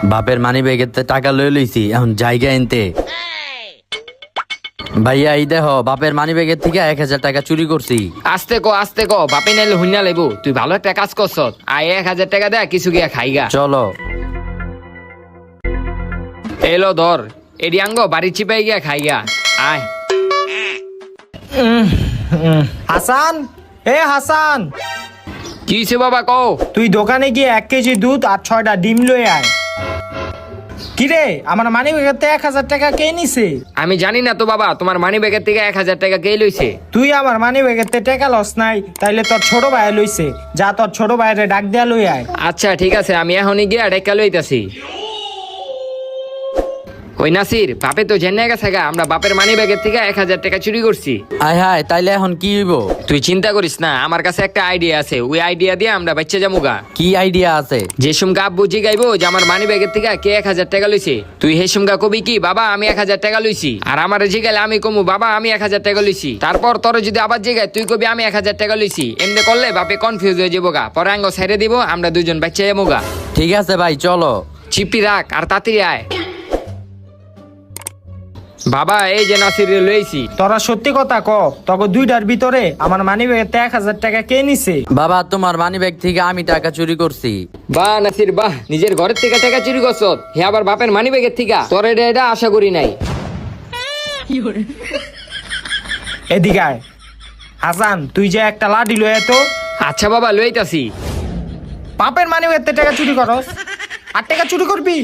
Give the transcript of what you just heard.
বাপের মানি ব্যাগেতে টাকা লয়ে লইছি, এখন জায়গা এনতে। ভাইয়া এই দেহ, বাপের মানি ব্যাগের থেকে 1000 টাকা চুরি করছি। আস্তে ক বাপে নাইলে হুইনা লেবু। তুই ভালো একটা কাজ করছ, আয় 1000 টাকা দে, কিছু গিয়া খাইগা। চলো। এলো ধর, এডি আঙ্গ বাড়ি চিপাই গিয়া খাইগা আয়। হাসান, এ হাসান, কি হইছে বাবা কও? তুই দোকানে গিয়ে 1 কেজি দুধ আর 6টা ডিম লয়ে আয়। কিরে, আমার মানি ব্যাগেতে 1000 টাকা কে নিছে? আমি জানি না তো বাবা, তোমার মানি ব্যাগের থেকে 1000 টাকা কে লইছে। তুই আমার মানি ব্যাগেতে টাকা লস নাই, তাইলে তোর ছোট ভাই লইছে। যা তোর ছোট ভাইরে ডাক দিয়া লই আয়। আচ্ছা ঠিক আছে, আমি এখনই গিয়া টাকা লইতাছি। ওই নাসির, বাপে তো জেনে গেছে গা আমরা বাপের মানি ব্যাগের থেকে 1000 টাকা চুরি করছি। আয় হায়, তাইলে এখন কি হইব? তুই চিন্তা করিস না, আমার কাছে একটা আইডিয়া আছে। ওই আইডিয়া দিয়ে আমরা বাচ্চা যামুগা। কি আইডিয়া আছে? যে সুমকা আব্বু জিগাইবো যে আমার মানি ব্যাগের থেকে কে 1000 টাকা লইছে, তুই হে সুমকা কবি কি বাবা আমি 1000 টাকা লইছি। আর আমার জিগাইলে আমি কমু বাবা আমি 1000 টাকা লইছি। তারপর তোর যদি আবার জিগাই তুই কবি আমি 1000 টাকা লইছি। এমনি করলে বাপে কনফিউজ হয়ে যাবো গা, পরে আঙ্গ ছেড়ে দিব, আমরা দুজন বাচ্চা যামুগা। ঠিক আছে ভাই, চলো। চিপটি রাখ আর তাড়াতাড়ি আয়। বাবা এই যে নাসির লইছি। তোরা সত্যি কথা ক, তোকে দুইটার ভিতরে আমার মানি ব্যাগেতে 1000 টাকা কে নিছে? বাবা, তোমার মানি ব্যাগ থেকে আমি টাকা চুরি করছি। বাহ নাসির বাহ, নিজের ঘরের থেকে টাকা চুরি করছ, হে আবার বাপের মানি ব্যাগের থেকে। তোর এটা আশা করি নাই। এদিকে আয়। হাসান, তুই যে একটা লাঠি লয়ে তো আচ্ছা বাবা লইতাছি। বাপের মানি ব্যাগেতে টাকা চুরি করস আর টাকা চুরি করবি?